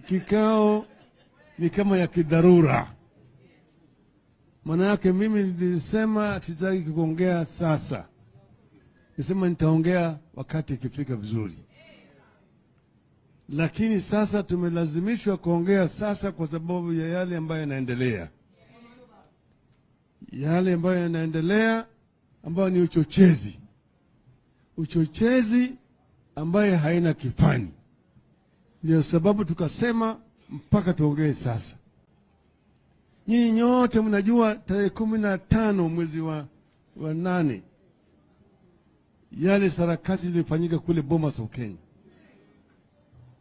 kikao ni kama ya kidharura. Maana yake mimi nilisema sitaki kuongea sasa. Nisema nitaongea wakati ikifika vizuri. Lakini sasa tumelazimishwa kuongea sasa kwa sababu ya yale ambayo yanaendelea. Yale ambayo yanaendelea ambayo ni uchochezi. Uchochezi ambaye haina kifani. Ndio sababu tukasema mpaka tuongee sasa. Nyinyi nyote mnajua tarehe 15 mwezi wa 8 yale sarakasi zilifanyika kule Bomas of Kenya.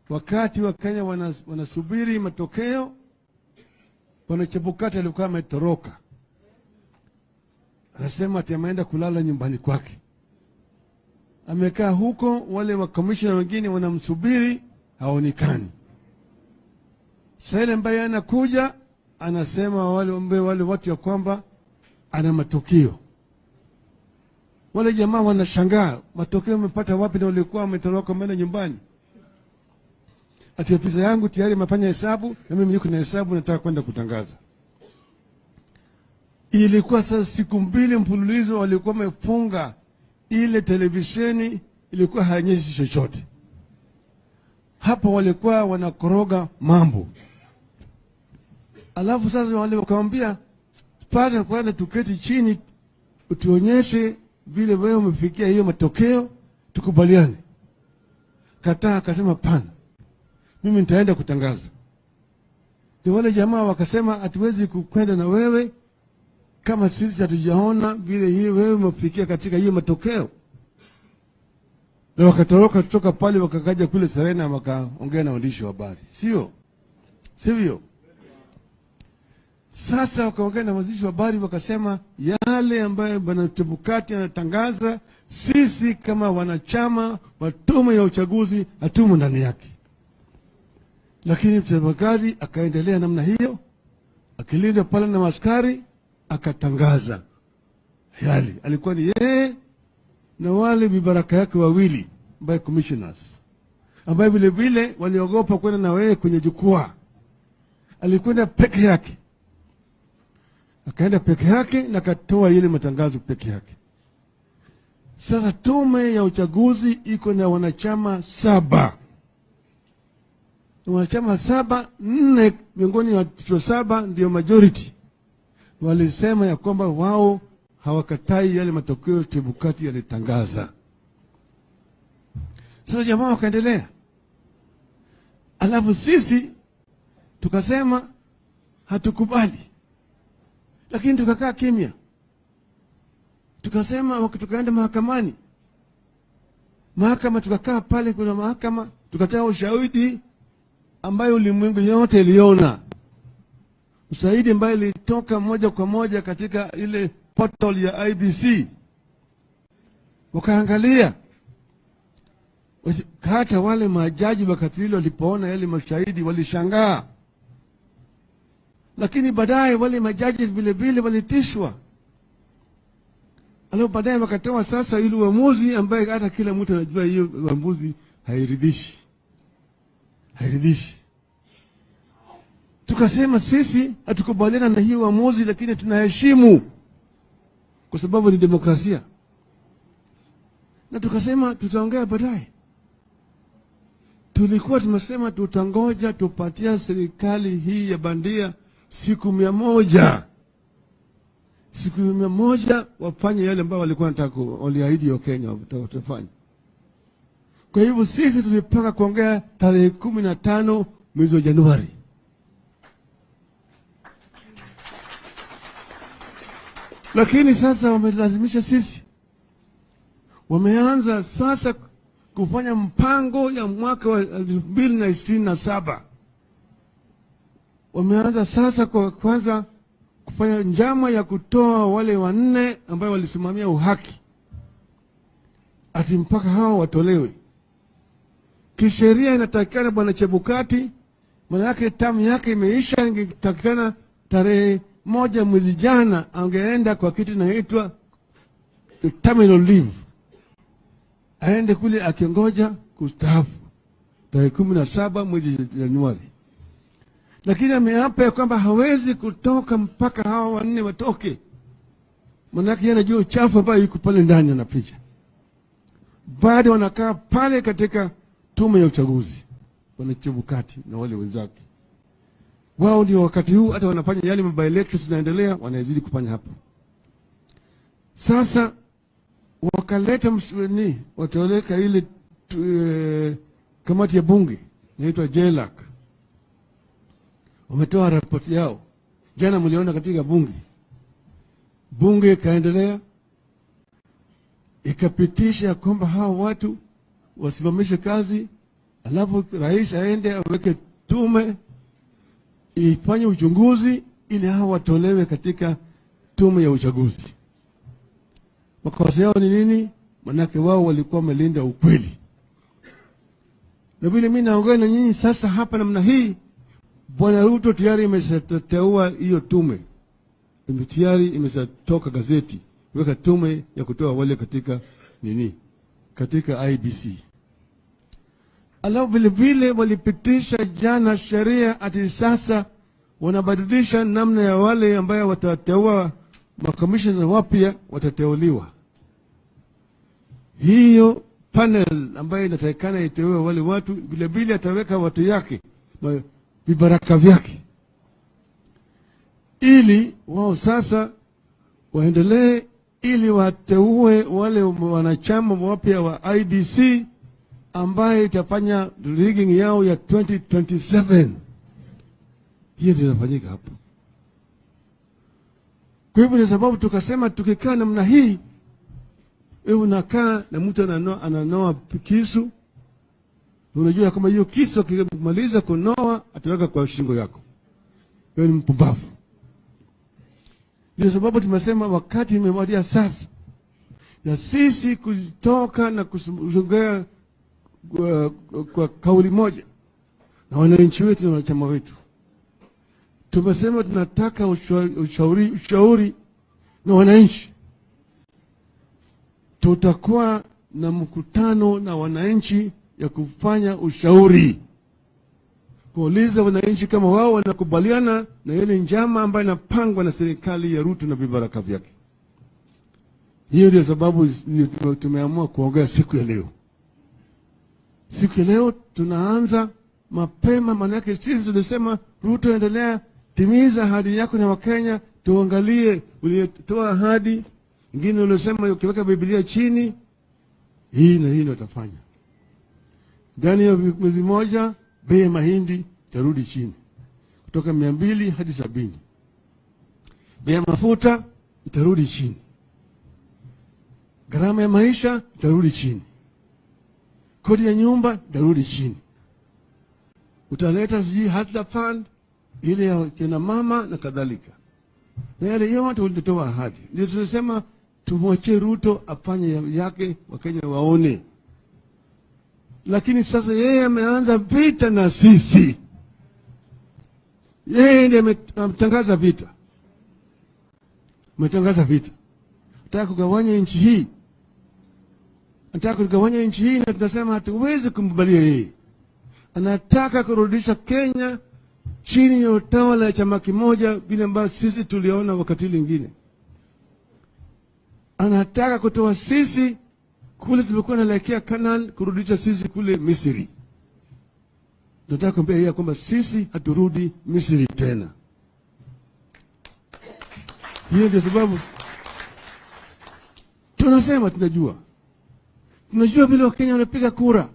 Wakati wa Kenya wanasubiri matokeo, Bwana Chebukati alikuwa ametoroka. Anasema ati ameenda kulala nyumbani kwake. Amekaa huko, wale wa commissioner wengine wanamsubiri, haonekani. Sasa ile ambaye anakuja anasema wale watu ya kwamba ana matokeo. Wale jamaa wanashangaa, matokeo umepata wapi na walikuwa wametoroka mbele nyumbani? Ati ofisa yangu tayari imefanya hesabu na mimi niko na hesabu nataka kwenda kutangaza. Ilikuwa sasa siku 2 mfululizo walikuwa wamefunga ile televisheni, ilikuwa haionyeshi chochote. Hapo walikuwa wanakoroga mambo. Alafu sasa wale wakamwambia pata kwenda tuketi chini utuonyeshe vile wewe umefikia hiyo matokeo tukubaliane. Kataa, akasema pana. Mimi nitaenda kutangaza. Ndio wale jamaa wakasema hatuwezi kwenda na wewe kama sisi hatujaona vile hiyo wewe umefikia katika hiyo matokeo. Na wakatoroka kutoka pale wakakaja kule Serena wakaongea na waandishi wa habari. Sivyo? Sasa wakaongea na waandishi wa habari wakasema yale ambayo Bwana Chebukati anatangaza sisi kama wanachama wa tume ya uchaguzi hatumo ndani yake. Lakini Chebukati akaendelea namna hiyo, akilinda pale na askari, akatangaza yale. Alikuwa ni yeye na wale vibaraka yake wawili by commissioners, ambaye vile vile waliogopa kwenda na wewe kwenye jukwaa. Alikwenda peke yake. Akaenda peke yake na katoa ile matangazo peke yake. Sasa tume ya uchaguzi iko na wanachama 7. Wanachama 7, 4 miongoni ya 7 ndio majority. Walisema ya kwamba wao hawakatai yale matokeo Chebukati yalitangaza. Sasa jamaa wakaendelea. Alafu sisi tukasema hatukubali. Lakini tukakaa kimya. Tukasema tukaenda mahakamani. Mahakama tukakaa pale, kuna mahakama tukatoa ushahidi ambayo ulimwengu yote iliona. Ushahidi ambayo ilitoka moja kwa moja katika ile portal ya IBC. Wakaangalia. Hata wale majaji wakati ile walipoona yale mashahidi walishangaa. Lakini baadaye wale majaji vile vile walitishwa. Alafu baadaye wakatoa sasa ile uamuzi ambaye hata kila mtu anajua hiyo uamuzi hairidhishi. Tukasema sisi hatukubaliana na hiyo uamuzi, lakini tunaheshimu kwa sababu ni demokrasia. Na tukasema tutaongea baadaye. Tulikuwa tumesema tutangoja tupatia serikali hii ya bandia siku 100. Siku 100 wafanye yale ambayo walikuwa wanataka, waliahidi wa Kenya watafanya. Kwa hivyo sisi tulipanga kuongea tarehe 15 mwezi wa Januari. Lakini sasa wamelazimisha sisi. Wameanza sasa kufanya mpango ya mwaka wa 2027. Wameanza sasa kwa kwanza kufanya njama ya kutoa wale 4 ambao walisimamia uhaki. Ati mpaka hao watolewe. Kisheria inatakikana Bwana Chebukati, maana yake tamu yake imeisha, ingetakikana tarehe 1 mwezi jana angeenda kwa kitu inaitwa terminal leave. Aende kule akingoja kustaafu tarehe 17 mwezi Januari. lakini ameapa ya kwamba hawezi kutoka mpaka hawa wanne watoke. Manake yeye anajua uchafu ambao yuko pale ndani anapicha. Bado wanakaa pale katika tume ya uchaguzi, Chebukati na wale wenzake. Wao ndio wakati huu hata wanafanya yale by elections zinaendelea, wanazidi kufanya hapo. Sasa wakaleta mswani, wataweka ile kamati ya bunge inaitwa JLAC. Wametoa ripoti yao. Jana mliona katika bunge ikaendelea ikapitisha kwamba hao watu wasimamishe kazi, alafu rais aende aweke tume ifanye uchunguzi ili hao watolewe katika tume ya uchaguzi. Makosa yao ni nini? Manake wao walikuwa wamelinda ukweli. Na vile mimi naongea na nyinyi sasa hapa namna hii, Bwana Ruto tayari imeshateua hiyo tume. Tayari imeshatoka gazeti, weka tume ya kutoa wale katika katika IBC. Alafu vile vile walipitisha jana sheria ati sasa wanabadilisha namna ya wale ambao watateua makomishona wapya watateuliwa. Hiyo panel ambayo inatakikana iteue wale watu, vile vile ataweka watu yake, vibaraka vyake, ili wao sasa waendelee, ili wateue wale wanachama wapya wa IBC ambaye itafanya rigging yao ya 2027. Hiyo ndio inafanyika hapo. Kwa hivyo ni sababu tukasema tukikaa namna hii, wewe unakaa na mtu ananoa kisu, unajua kama hiyo kisu akimaliza kunoa ataweka kwa shingo yako, wewe ni mpumbavu. Ndio sababu tumesema wakati imewadia sasa ya sisi kutoka na kusongea kwa kauli moja na wananchi wetu na wanachama wetu. Tumesema tunataka ushauri na wananchi. Tutakuwa na mkutano na wananchi ya kufanya ushauri, kuuliza wananchi kama wao wanakubaliana na ile njama ambayo inapangwa na serikali ya Ruto na vibaraka vyake. Hiyo ndio sababu tumeamua kuongea siku ya leo. Siku ya leo tunaanza mapema, manake sisi tulisema Ruto, endelea, timiza ahadi yako na Wakenya, tuangalie ulitoa ahadi ingine ulisema ukiweka Biblia chini, hii na hii ndio utafanya. Ndani ya mwezi moja bei ya mahindi itarudi chini kutoka 200 hadi 70. Bei ya mafuta itarudi chini. Gharama ya maisha itarudi chini. Kodi ya nyumba itarudi chini. Utaleta hata fund ile ya kina mama na kadhalika. Na yale yote ulitoa ahadi. Ndio tunasema tumwachie Ruto afanye yake, Wakenya waone. Lakini sasa yeye ameanza vita na sisi. Yeye ndiye ametangaza vita. Ametangaza vita. Anataka kugawanya nchi hii. Anataka kugawanya nchi hii, na tunasema hatuwezi kumkubalia yeye. Anataka kurudisha Kenya chini ya utawala wa chama kimoja, vile ambavyo sisi tuliona wakati mwingine. Anataka kutoa sisi kule tulikuwa naelekea Canaan, kurudisha sisi kule Misri. Nataka kumwambia yeye kwamba sisi haturudi Misri tena. Hiyo ndio sababu tunasema tunajua vile Wakenya wanapiga kura.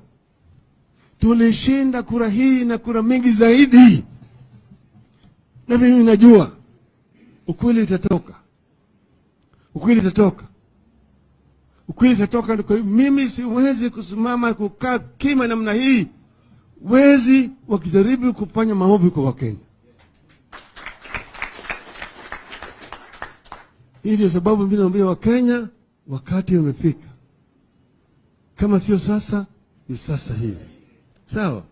Tulishinda kura hii na kura mingi zaidi. Na mimi najua ukweli itatoka. Ukweli itatoka. Ukweli itatoka. Kwa hiyo mimi siwezi kusimama kukaa kima namna hii. Wezi wakijaribu kufanya maovu kwa Wakenya. Hii ndio sababu mimi naambia Wakenya wakati umefika. Kama sio sasa, ni sasa hivi. Sawa?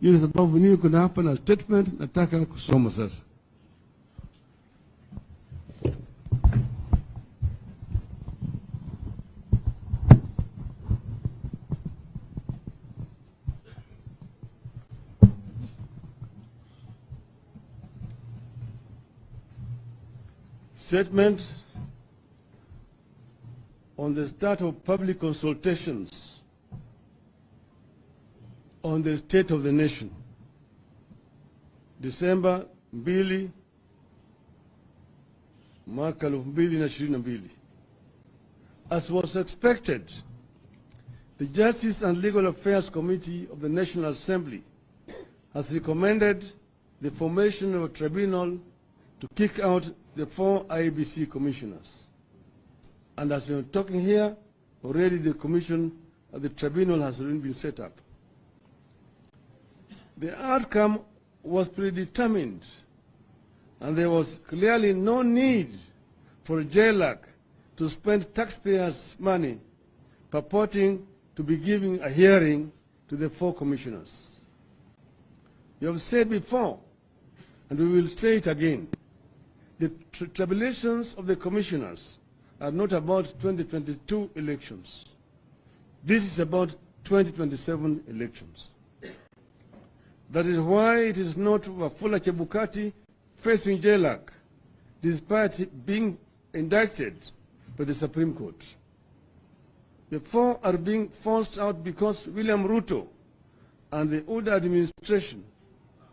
Hiyo ndio sababu niko hapa na statement nataka kusoma sasa. statement on the start of public consultations on the state of the nation, December 2 mwaka 2022. As was expected, the Justice and Legal Affairs Committee of the National Assembly has recommended the formation of a tribunal to kick out the 4 IEBC commissioners. And as we are talking here, already the tribunal has already been set up. The outcome was predetermined, and there was clearly no need for JLAC to spend taxpayers' money purporting to be giving a hearing to the 4 commissioners. We have said before, and we will say it again, the tribulations of the commissioners are not about 2022 elections. This is about 2027 elections. That is why it is not Wafula Chebukati facing JLAC, despite being indicted by the Supreme Court. The 4 are being forced out because William Ruto and the older administration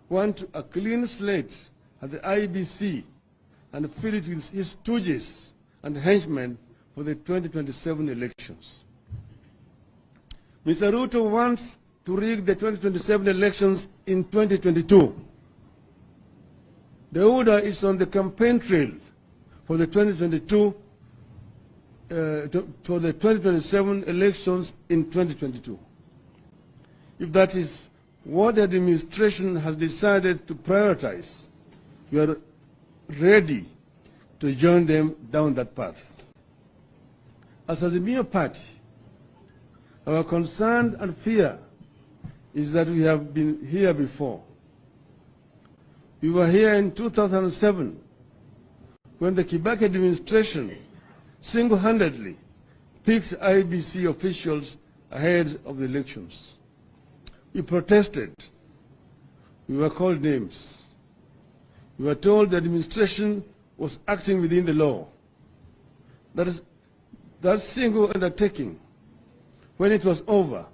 want a clean slate at the IEBC and fill it with his stooges and henchmen for the 2027 elections. Mr. Ruto wants to rig the 2027 elections in 2022. The order is on the campaign trail for the 2027 elections in 2022. If that is what the administration has decided to prioritize, we are ready to join them down that path. As a mere party, our concern and fear is that we have been here before. We were here in 2007 when the Kibaki administration single-handedly picked IEBC officials ahead of the elections. We protested. We were called names. We were told the administration was acting within the law. That single undertaking, when it was over,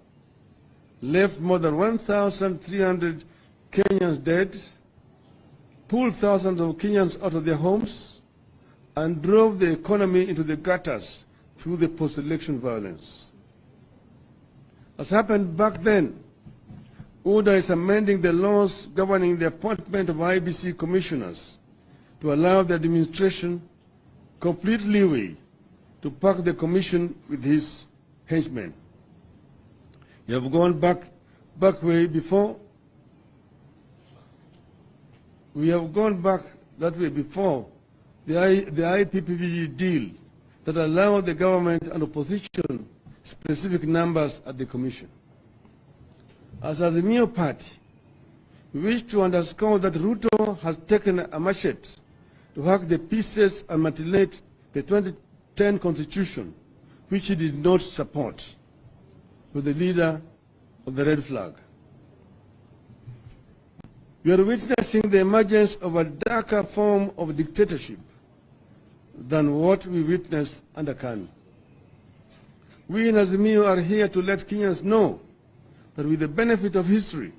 left more than 1,300 Kenyans dead, pulled thousands of Kenyans out of their homes, and drove the economy into the gutters through the post-election violence. As happened back then, UDA is amending the laws governing the appointment of IEBC commissioners to allow the administration complete leeway to pack the commission with his henchmen. You have gone back way before. We have gone back that way before the IPPG deal that allowed the government and opposition specific numbers at the commission. As a mere party, we wish to underscore that Ruto has taken a machete to hack the pieces and mutilate the 2010 constitution, which he did not support, with the leader of the red flag. We are witnessing the emergence of a darker form of dictatorship than what we witnessed under KANU. We in Azimio are here to let Kenyans know that with the benefit of history,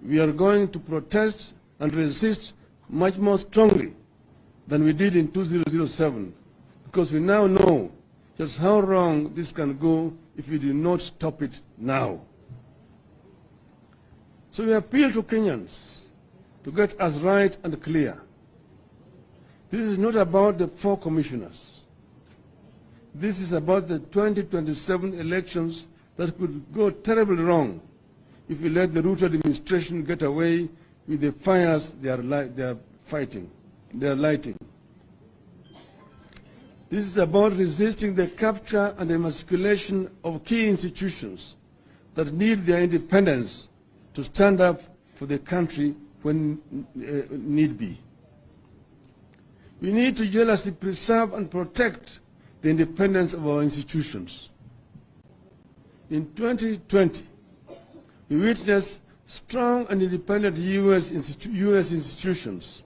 we are going to protest and resist much more strongly than we did in 2007, because we now know just how wrong this can go if we do not stop it now. So we appeal to Kenyans to get us right and clear. This is not about the 4 commissioners. This is about the 2027 elections that could go terribly wrong if we let the Ruto administration get away with the fires they are lighting. This is about resisting the capture and emasculation of key institutions that need their independence to stand up for the country when need be. We need to jealously preserve and protect the independence of our institutions. In 2020, we witnessed strong and independent U.S. institutions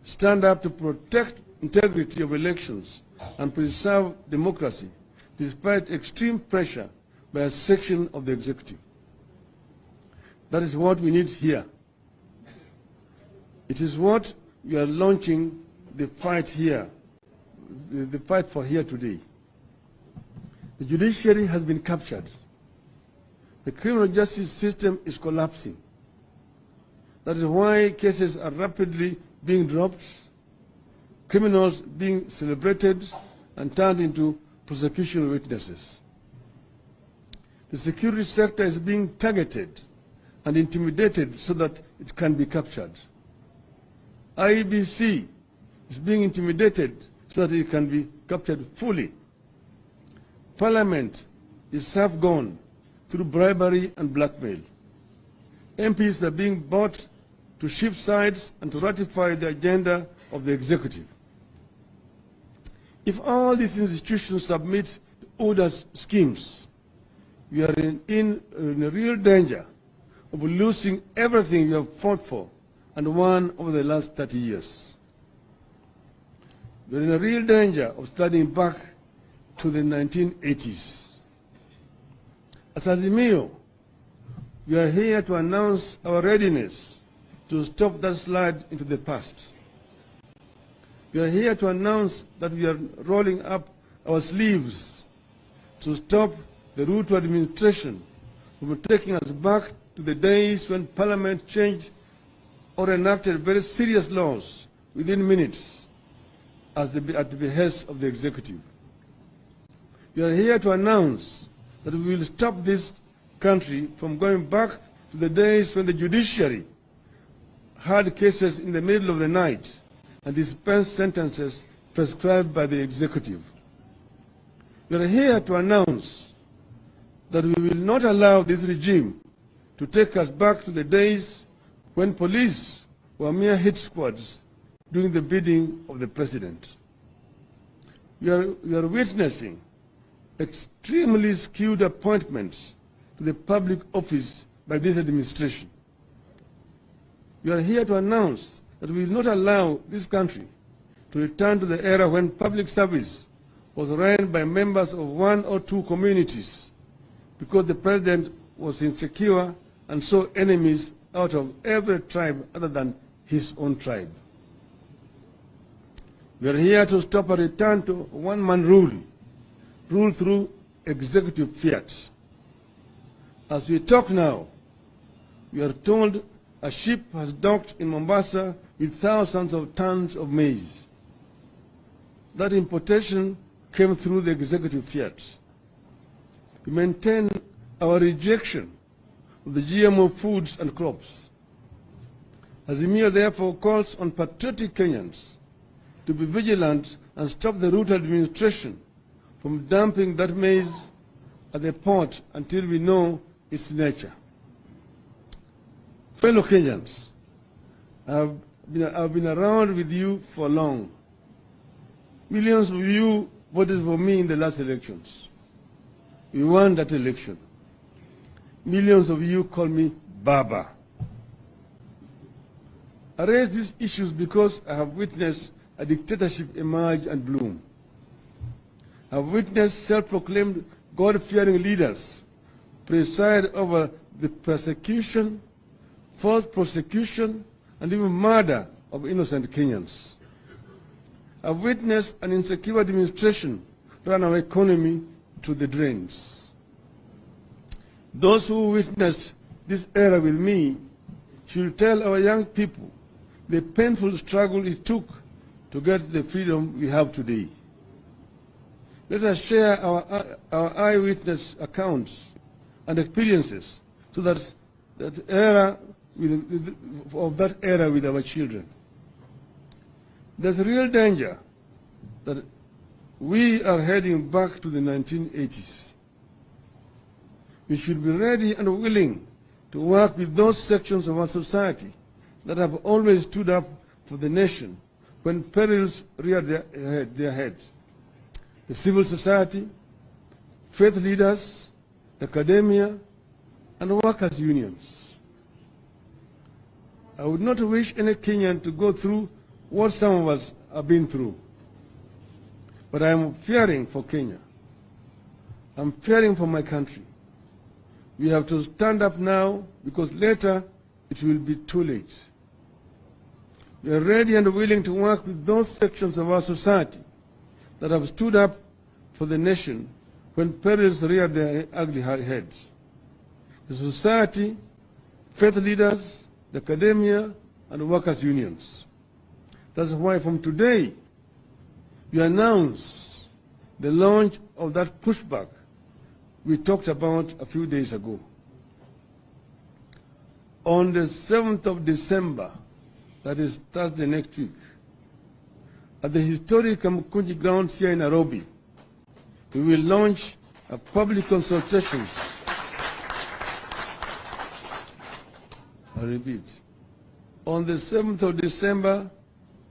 stand up to protect integrity of elections and preserve democracy despite extreme pressure by a section of the executive. That is what we need here. It is what we are launching the fight here, the fight for here today. The judiciary has been captured. The criminal justice system is collapsing. That is why cases are rapidly being dropped, criminals being celebrated and turned into prosecution witnesses. The security sector is being targeted and intimidated so that it can be captured. IEBC is being intimidated so that it can be captured fully. Parliament is half gone through bribery and blackmail. MPs are being bought to shift sides and to ratify the agenda of the executive. If all these institutions submit to orders schemes, we are in a real danger of losing everything we have fought for and won over the last 30 years. We are in a real danger of starting back to the 1980s. As Azimio, we are here to announce our readiness to stop that slide into the past. We are here to announce that we are rolling up our sleeves to stop the Ruto administration from taking us back to the days when Parliament changed or enacted very serious laws within minutes at the behest of the executive. We are here to announce that we will stop this country from going back to the days when the judiciary had cases in the middle of the night and dispensed sentences prescribed by the executive. We are here to announce that we will not allow this regime to take us back to the days when police were mere hit squads doing the bidding of the president. We are witnessing extremely skewed appointments to the public office by this administration. We are here to announce that we will not allow this country to return to the era when public service was run by members of one or two communities because the president was insecure and saw enemies out of every tribe other than his own tribe. We are here to stop a return to one-man rule through executive fiat. As we talk now, we are told a ship has docked in Mombasa with thousands of tons of maize. That importation came through the executive fiat. We maintain our rejection of the GMO foods and crops. Azimio therefore calls on patriotic Kenyans to be vigilant and stop the Ruto administration from dumping that maize at the port until we know its nature. Fellow Kenyans, I've been around with you for long. Millions of you voted for me in the last elections. We won that election. Millions of you call me Baba. I raise these issues because I have witnessed a dictatorship emerge and bloom. I have witnessed self-proclaimed God-fearing leaders preside over the persecution, false prosecution, and even murder of innocent Kenyans. I've witnessed an insecure administration run our economy to the drains. Those who witnessed this era with me should tell our young people the painful struggle it took to get the freedom we have today. Let us share our eyewitness accounts and experiences so that that era with our children. There's a real danger that we are heading back to the 1980s. We should be ready and willing to work with those sections of our society that have always stood up for the nation when perils reared their head. The civil society, faith leaders, academia, and workers' unions. I would not wish any Kenyan to go through what some of us have been through. But I'm fearing for Kenya. I'm fearing for my country. We have to stand up now because later it will be too late. We are ready and willing to work with those sections of our society that have stood up for the nation when perils reared their ugly heads. The society, faith leaders, the academia, and workers' unions. That's why from today, we announce the launch of that pushback we talked about a few days ago. On the 7th of December, that is Thursday next week, at the historic Kamukunji grounds here in Nairobi, we will launch a public consultation. I repeat, on the 7th of December,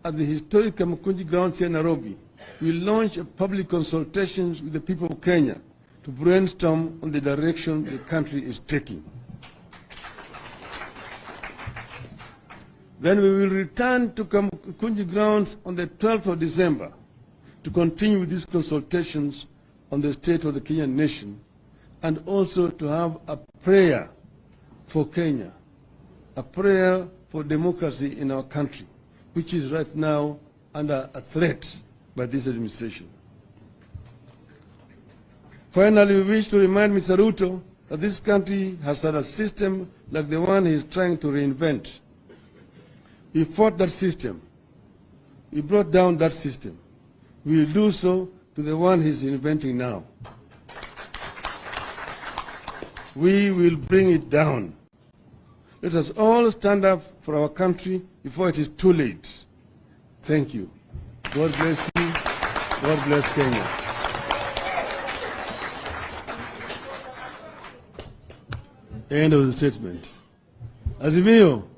at the historic Kamukunji grounds here in Nairobi, we will launch a public consultation with the people of Kenya to brainstorm on the direction the country is taking. Then we will return to Kamukunji grounds on the 12th of December to continue with these consultations on the state of the Kenyan nation and also to have a prayer for Kenya, a prayer for democracy in our country, which is right now under a threat by this administration. Finally, we wish to remind Mr. Ruto that this country has had a system like the one he is trying to reinvent. We fought that system. We brought down that system. We will do so to the one he's inventing now. We will bring it down. Let us all stand up for our country before it is too late. Thank you. God bless you. God bless Kenya. End of the statement. Azimio.